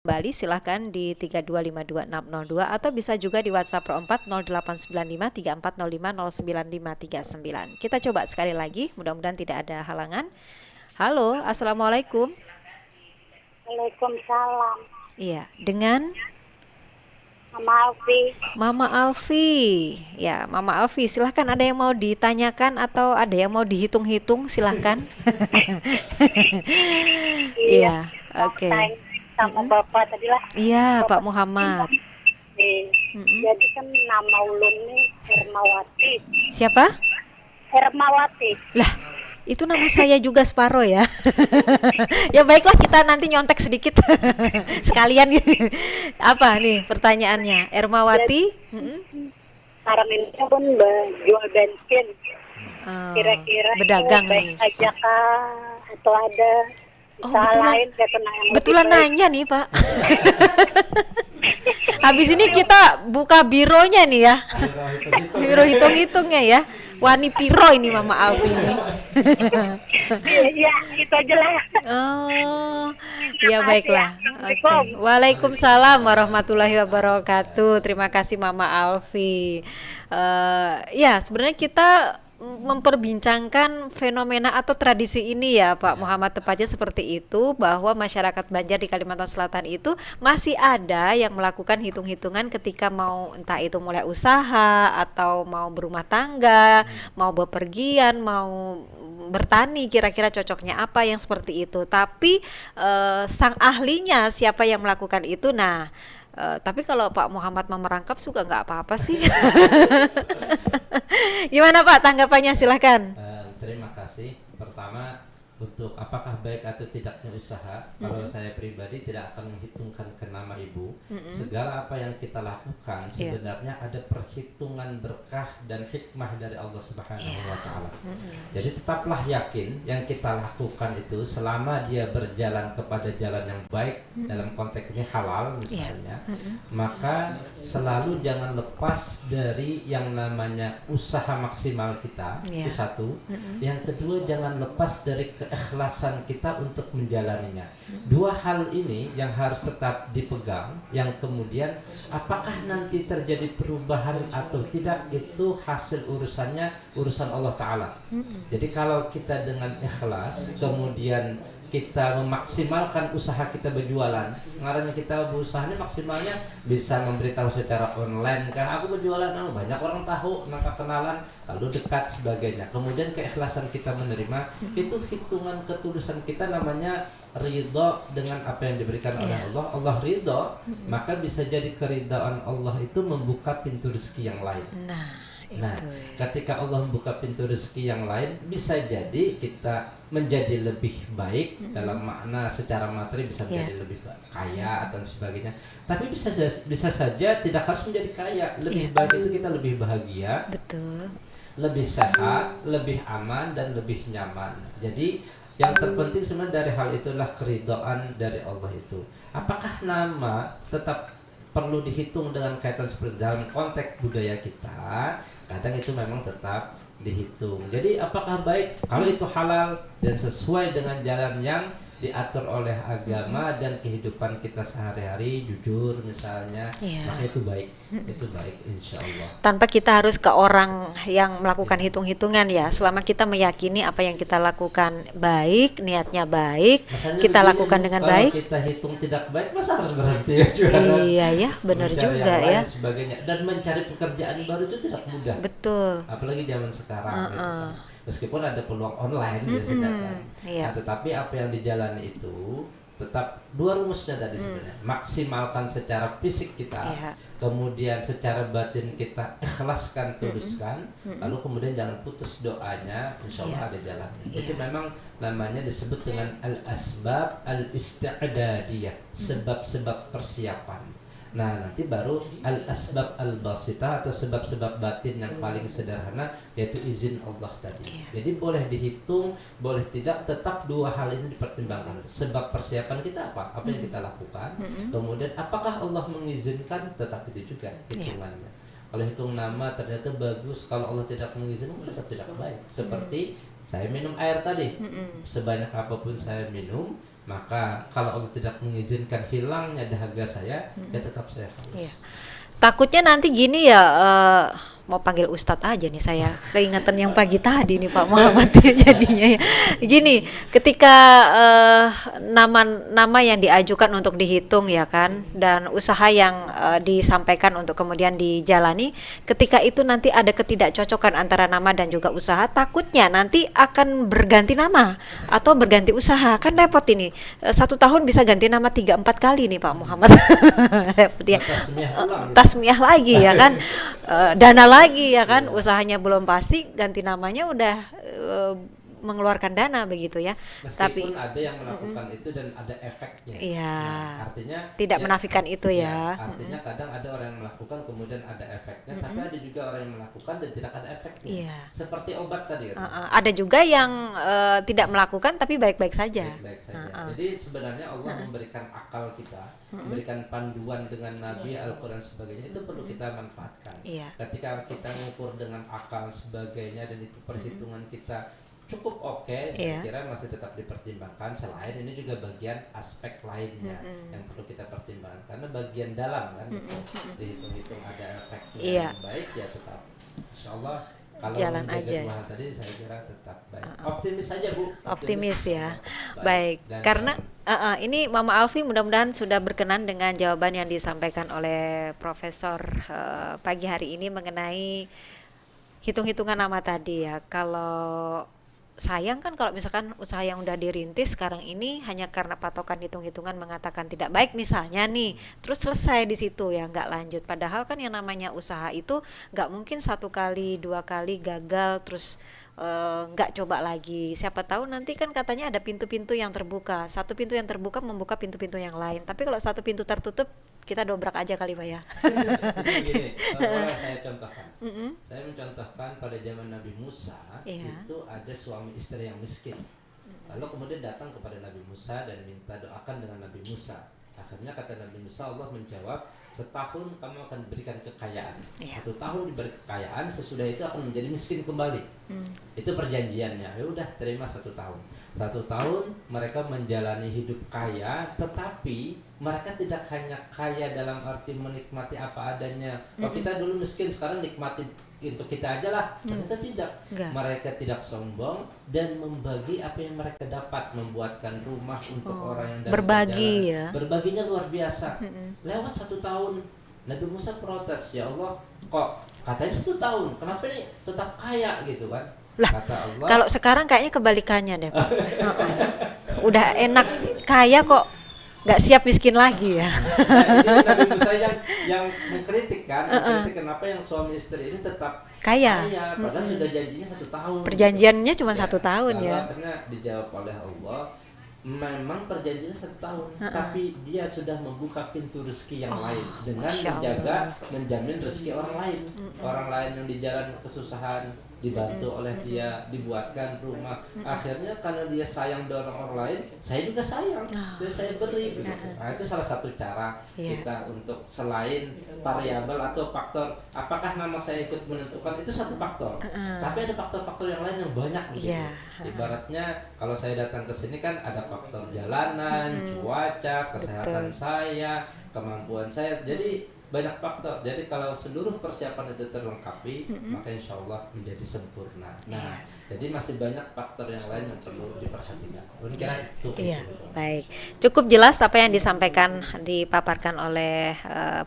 Kembali silahkan di 3252602 atau bisa juga di WhatsApp Pro 4 0895 3405 09539. Kita coba sekali lagi, mudah-mudahan tidak ada halangan. Halo, assalamualaikum. Waalaikumsalam. Iya, dengan Mama Alfi. Mama Alfi. Ya, Mama Alfi, silahkan, ada yang mau ditanyakan atau ada yang mau dihitung-hitung, silahkan. Iya, oke. Sama Bapak tadi lah. Iya, Pak Muhammad. Jadi kan nama ulun nih Hermawati. Siapa? Hermawati. Lah, itu nama saya juga separuh ya. Ya baiklah, kita nanti nyontek sedikit sekalian. Apa nih pertanyaannya, Hermawati? Sekarang ini pun jual bensin. Kira-kira berdagang nih. Aja kah atau ada betulan nanya nih Pak. Habis ini kita buka bironya nih ya. Biro hitung-hitungnya ya. Wani piro ini Mama Alfi ini. Iya, itu aja lah. Oh, ya baiklah. Oke. Waalaikumsalam warahmatullahi wabarakatuh. Terima kasih Mama Alfi. Ya, sebenarnya kita memperbincangkan fenomena atau tradisi ini ya Pak Muhammad, tepatnya seperti itu, bahwa masyarakat Banjar di Kalimantan Selatan itu masih ada yang melakukan hitung-hitungan ketika mau entah itu mulai usaha atau mau berumah tangga, mau bepergian, mau bertani, kira-kira cocoknya apa, yang seperti itu. Tapi sang ahlinya siapa yang melakukan itu, nah tapi kalau Pak Muhammad mau merangkap juga nggak apa-apa sih. Gimana Pak tanggapannya, silahkan. Terima kasih. Pertama, untuk apakah baik atau tidaknya usaha, kalau saya pribadi tidak akan menghitungkan ke nama ibu. Segala apa yang kita lakukan sebenarnya ada perhitungan berkah dan hikmah dari Allah Subhanahu wa Ta'ala. Jadi tetaplah yakin yang kita lakukan itu selama dia berjalan kepada jalan yang baik, dalam konteks ini halal misalnya, maka selalu jangan lepas dari yang namanya usaha maksimal kita. Itu satu. Yang kedua, jangan lepas dari keikhlasan kita untuk menjalaninya. Dua hal ini yang harus tetap dipegang. Yang kemudian apakah nanti terjadi perubahan atau tidak, itu hasil urusannya urusan Allah Ta'ala. Jadi kalau kita dengan ikhlas kemudian kita memaksimalkan usaha kita berjualan, ngaranya kita berusaha maksimalnya bisa memberitahu secara online kah aku berjualan, banyak orang tahu, nangkap kenalan, lalu dekat sebagainya. Kemudian keikhlasan kita menerima, itu hitungan ketulusan kita, namanya ridho dengan apa yang diberikan oleh Allah. Allah ridho, maka bisa jadi keridhaan Allah itu membuka pintu rezeki yang lain. Nah, ketika Allah membuka pintu rezeki yang lain, bisa jadi kita menjadi lebih baik dalam makna secara materi, bisa menjadi lebih kaya atau sebagainya. Tapi bisa saja tidak harus menjadi kaya. Lebih baik itu kita lebih bahagia, lebih sehat, lebih aman dan lebih nyaman. Jadi yang terpenting sebenarnya dari hal itulah keridhaan dari Allah itu. Apakah nama tetap perlu dihitung dengan kaitan seperti dalam konteks budaya kita, kadang itu memang tetap dihitung. Jadi apakah baik kalau itu halal dan sesuai dengan jalan yang diatur oleh agama dan kehidupan kita sehari-hari, jujur misalnya, maka itu baik, insya Allah. Tanpa kita harus ke orang yang melakukan hitung-hitungan ya, selama kita meyakini apa yang kita lakukan baik, niatnya baik, Masanya kita lakukan dengan kalau baik. kita hitung tidak baik, masa harus berhenti ya? Iya ya, benar Mencari juga yang lain ya. Sebagainya. Dan mencari pekerjaan baru itu tidak mudah. Betul. Apalagi zaman sekarang. Gitu kan. Meskipun ada peluang online biasanya kan. Nah, tetapi apa yang dijalani itu tetap dua rumusnya tadi sebenarnya. Maksimalkan secara fisik kita, kemudian secara batin kita ikhlaskan, tuluskan, lalu kemudian jangan putus doanya, insya Allah ada jalan. Itu memang namanya disebut dengan al-asbab al-isti'dadiyah, sebab-sebab persiapan. Nah, nanti baru al-asbab al-basitah atau sebab-sebab batin yang paling sederhana, yaitu izin Allah tadi. Jadi boleh dihitung, boleh tidak, tetap dua hal ini dipertimbangkan. Sebab persiapan kita apa yang kita lakukan, kemudian apakah Allah mengizinkan, tetap itu juga hitungannya. Kalau hitung nama ternyata bagus, kalau Allah tidak mengizinkan tetap tidak baik. Seperti saya minum air tadi, sebanyak apapun saya minum, maka kalau Allah tidak mengizinkan hilangnya dahaga saya, ya tetap saya haus. Takutnya nanti gini ya, mau panggil Ustadz aja nih saya, keingatan yang pagi tadi nih Pak Muhammad jadinya ya. Gini, ketika nama yang diajukan untuk dihitung ya kan, dan usaha yang disampaikan untuk kemudian dijalani, ketika itu nanti ada ketidakcocokan antara nama dan juga usaha, takutnya nanti akan berganti nama atau berganti usaha, kan repot ini. 1 tahun bisa ganti nama 3-4 kali nih Pak Muhammad. Repot ya. Tasmiyah lagi ya kan, dana lagi ya kan, usahanya belum pasti, ganti namanya udah mengeluarkan dana begitu ya. Meskipun tapi ada yang melakukan itu dan ada efeknya. Iya. Nah, artinya tidak ya, menafikan itu ya. Artinya kadang ada orang yang melakukan kemudian ada efeknya, tapi ada juga orang yang melakukan dan tidak ada efeknya. Iya. Seperti obat tadi kan. Ada juga yang tidak melakukan tapi baik-baik saja. Baik-baik saja. Jadi sebenarnya Allah memberikan akal kita, memberikan panduan dengan Nabi, Al-Quran sebagainya, itu perlu kita manfaatkan. Iya. Ketika kita mengukur dengan akal sebagainya dan itu perhitungan kita cukup oke, saya kira masih tetap dipertimbangkan. Selain ini juga bagian aspek lainnya yang perlu kita pertimbangkan, karena bagian dalam kan dihitung-hitung ada efeknya yang baik, ya tetap insya Allah kalau jalan aja. Tadi saya kira tetap baik. Optimis saja Bu. Optimis ya. Baik. Karena ini Mama Alfi mudah-mudahan sudah berkenan dengan jawaban yang disampaikan oleh Profesor pagi hari ini mengenai hitung-hitungan nama tadi ya. Kalau sayang kan kalau misalkan usaha yang udah dirintis sekarang ini hanya karena patokan hitung-hitungan mengatakan tidak baik misalnya nih, terus selesai di situ ya, nggak lanjut. Padahal kan yang namanya usaha itu nggak mungkin 1 kali 2 kali gagal terus nggak coba lagi. Siapa tahu nanti kan katanya ada pintu-pintu yang terbuka, satu pintu yang terbuka membuka pintu-pintu yang lain. Tapi kalau satu pintu tertutup, kita dobrak aja kali Pak ya. Begini, boleh saya contohkan. Saya mencontohkan pada zaman Nabi Musa, itu ada suami istri yang miskin. Lalu kemudian datang kepada Nabi Musa dan minta doakan dengan Nabi Musa. Akhirnya kata Nabi Musa, Allah menjawab, setahun kamu akan diberikan kekayaan. 1 tahun diberi kekayaan, sesudah itu akan menjadi miskin kembali. Itu perjanjiannya. Ya udah, terima 1 tahun. 1 tahun mereka menjalani hidup kaya, tetapi mereka tidak hanya kaya dalam arti menikmati apa adanya. Kalau kita dulu miskin, sekarang nikmati untuk kita aja lah. Mereka tidak. Mereka tidak sombong dan membagi apa yang mereka dapat, membuatkan rumah untuk orang yang dapat berbagi ya. Berbaginya luar biasa. Lewat 1 tahun, Nabi Musa protes, ya Allah, kok katanya 1 tahun, kenapa ini tetap kaya gitu kan? Lah, kata Allah, kalau sekarang kayaknya kebalikannya deh Pak. Udah enak kaya kok nggak siap miskin lagi ya. Ini Nabi Musa yang mengkritik kan, mengkritik kenapa yang suami istri ini tetap kaya. Padahal sudah janjinya 1 tahun. Perjanjiannya cuma 1 tahun ya. Akhirnya dijawab oleh Allah, memang perjanjiannya 1 tahun, tapi dia sudah membuka pintu rezeki yang lain dengan menjamin rezeki orang lain. Orang lain yang di jalan kesusahan, dibantu oleh dia, dibuatkan rumah. Akhirnya karena dia sayang dorong orang lain, saya juga sayang, dan saya beri. Gitu. Nah, itu salah satu cara kita untuk selain variabel atau faktor, apakah nama saya ikut menentukan, itu satu faktor. Tapi ada faktor-faktor yang lain yang banyak. Gitu. Ibaratnya kalau saya datang ke sini kan ada faktor jalanan, cuaca, kesehatan saya, kemampuan saya. Jadi banyak faktor. Jadi kalau seluruh persiapan itu terlengkapi, maka insya Allah menjadi sempurna. Nah, jadi masih banyak faktor yang lain yang perlu diperhatikan. Baik. Cukup jelas apa yang disampaikan, dipaparkan oleh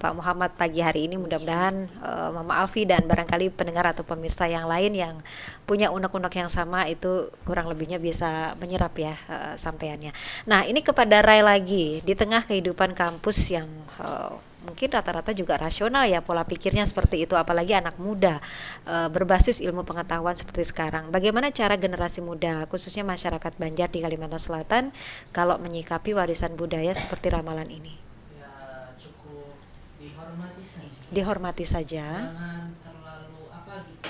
Pak Muhammad pagi hari ini. Mudah-mudahan Mama Alfi dan barangkali pendengar atau pemirsa yang lain yang punya unek-unek yang sama itu kurang lebihnya bisa menyerap ya sampaiannya. Nah, ini kepada Rai lagi, di tengah kehidupan kampus yang mungkin rata-rata juga rasional ya pola pikirnya seperti itu, apalagi anak muda berbasis ilmu pengetahuan seperti sekarang. Bagaimana cara generasi muda khususnya masyarakat Banjar di Kalimantan Selatan kalau menyikapi warisan budaya seperti ramalan ini? Ya cukup dihormati saja. Dihormati saja. Jangan terlalu apa gitu.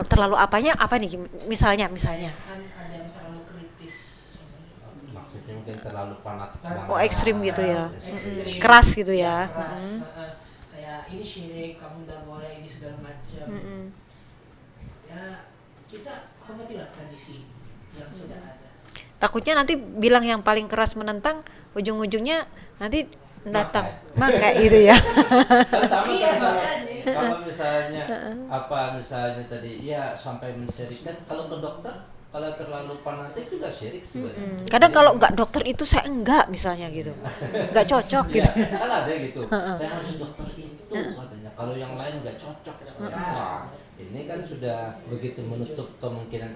Terlalu apanya apa nih misalnya? Kan ada yang terlalu kritis. Maksudnya mungkin terlalu fanatik. Ekstrim gitu ya. Keras gitu ya. Keras. Kayak ini syirik, kamu tidak boleh ini segala macam. Ya kita hormatilah tradisi yang sudah ada. Takutnya nanti bilang yang paling keras menentang, ujung-ujungnya nanti datang maka gitu ya. Sama kalau misalnya misalnya tadi ya sampai mensyirikkan, kalau ke dokter kalau terlalu fanatik juga syirik sebenarnya. Kadang kalau enggak dokter itu saya enggak misalnya gitu. Enggak cocok gitu. Ya, kan ada gitu. Saya harus dokter itu katanya. Kalau yang lain enggak cocok. Wah, ini kan sudah begitu menutup kemungkinan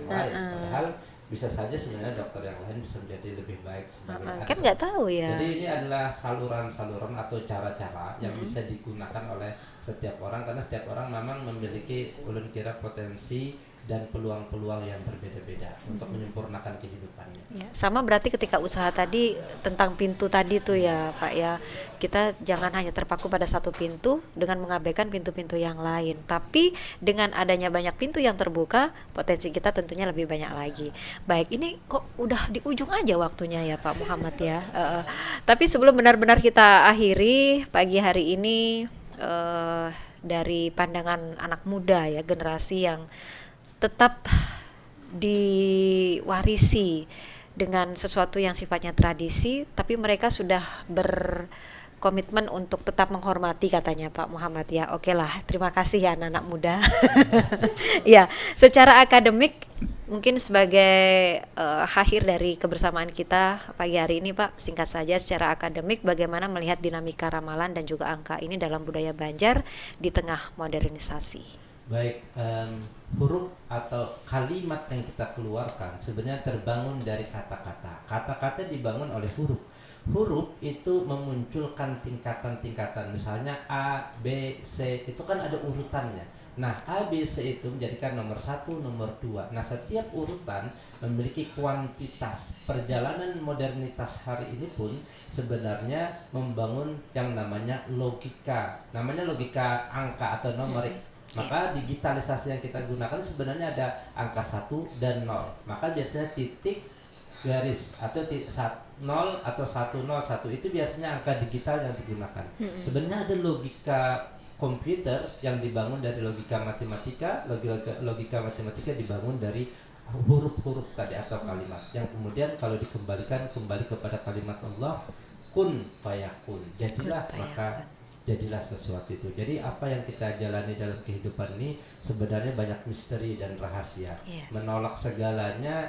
lain. Padahal bisa saja sebenarnya dokter yang lain bisa menjadi lebih baik sebagai kan nggak tahu ya. Jadi ini adalah saluran-saluran atau cara-cara yang bisa digunakan oleh setiap orang, karena setiap orang memang memiliki ulun kira potensi dan peluang-peluang yang berbeda-beda untuk menyempurnakan kehidupannya. Ya, sama berarti ketika usaha tadi tentang pintu tadi tuh ya Pak ya, kita jangan hanya terpaku pada satu pintu dengan mengabaikan pintu-pintu yang lain. Tapi dengan adanya banyak pintu yang terbuka, potensi kita tentunya lebih banyak lagi. Baik, ini kok udah di ujung aja waktunya ya Pak Muhammad ya. Tapi sebelum benar-benar kita akhiri pagi hari ini, dari pandangan anak muda ya, generasi yang tetap diwarisi dengan sesuatu yang sifatnya tradisi, tapi mereka sudah berkomitmen untuk tetap menghormati katanya Pak Muhammad ya. Oke lah, terima kasih ya anak-anak muda. Ya, secara akademik mungkin sebagai akhir dari kebersamaan kita pagi hari ini Pak, singkat saja secara akademik bagaimana melihat dinamika ramalan dan juga angka ini dalam budaya Banjar di tengah modernisasi. Baik, huruf atau kalimat yang kita keluarkan sebenarnya terbangun dari kata-kata. Kata-kata dibangun oleh huruf. Huruf itu memunculkan tingkatan-tingkatan. Misalnya A, B, C, itu kan ada urutannya. Nah, A, B, C itu menjadikan nomor 1, nomor 2. Nah, setiap urutan memiliki kuantitas. Perjalanan modernitas hari ini pun sebenarnya membangun yang namanya logika. Namanya logika angka atau numerik. Maka digitalisasi yang kita gunakan sebenarnya ada angka 1 dan 0. Maka biasanya titik, garis atau 0 atau 101 itu biasanya angka digital yang digunakan. Sebenarnya ada logika komputer yang dibangun dari logika matematika. Logika matematika dibangun dari huruf-huruf tadi atau kalimat yang kemudian kalau dikembalikan kembali kepada kalimat Allah, kun fayakun, jadilah maka jadilah sesuatu itu. Jadi apa yang kita jalani dalam kehidupan ini sebenarnya banyak misteri dan rahasia. Menolak segalanya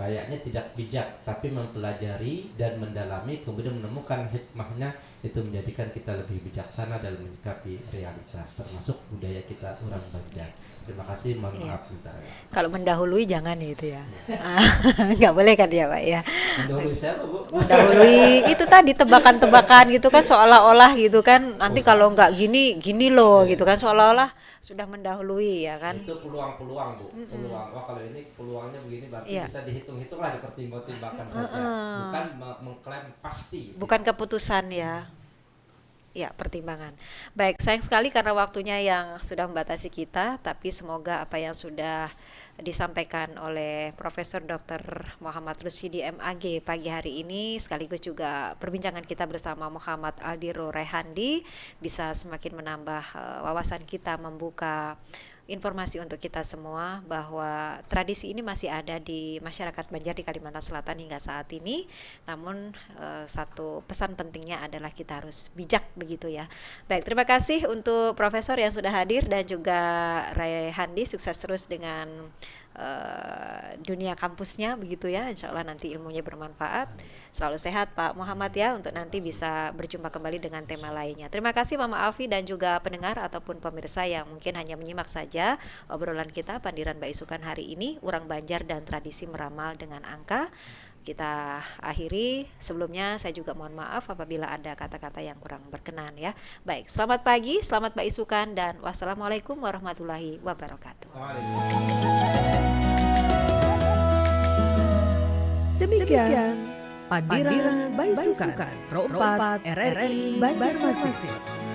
kayaknya tidak bijak, tapi mempelajari dan mendalami kemudian menemukan hikmahnya, itu menjadikan kita lebih bijaksana dalam menyikapi realitas, termasuk budaya kita orang Banjar. Terima kasih, mohon maaf bentar. Kalau mendahului jangan itu ya. Nggak boleh kan ya Pak ya. Mendahului siapa Bu? Mendahului itu tadi tebakan-tebakan gitu kan, seolah-olah gitu kan. Nanti kalau nggak gini loh gitu kan, seolah-olah sudah mendahului ya kan. Itu peluang-peluang Bu. Peluang. Wah kalau ini peluangnya begini berarti bisa dihitung-hitung lah, dipertimbang-timbangkan saja. Bukan mengklaim pasti. Bukan keputusan ya. Ya, pertimbangan. Baik, sayang sekali karena waktunya yang sudah membatasi kita, tapi semoga apa yang sudah disampaikan oleh Profesor Dr. Muhammad Rusyidi MAG pagi hari ini sekaligus juga perbincangan kita bersama Muhammad Aldiro Rehandi bisa semakin menambah wawasan kita, membuka informasi untuk kita semua bahwa tradisi ini masih ada di masyarakat Banjar di Kalimantan Selatan hingga saat ini. Namun satu pesan pentingnya adalah kita harus bijak begitu ya. Baik, terima kasih untuk Profesor yang sudah hadir dan juga Rehandi, sukses terus dengan dunia kampusnya begitu ya. Insya Allah nanti ilmunya bermanfaat. Selalu sehat Pak Muhammad ya, untuk nanti bisa berjumpa kembali dengan tema lainnya. Terima kasih Mama Alfi dan juga pendengar ataupun pemirsa yang mungkin hanya menyimak saja obrolan kita Pandiran Mbak Isukan hari ini, Urang Banjar dan Tradisi Meramal dengan Angka. Kita akhiri. Sebelumnya saya juga mohon maaf apabila ada kata-kata yang kurang berkenan ya. Baik, selamat pagi, selamat Mbak Isukan, dan wassalamualaikum warahmatullahi wabarakatuh. Demikian Pandiran Mbak Isukan Pro 4 RRI Banjarmasin.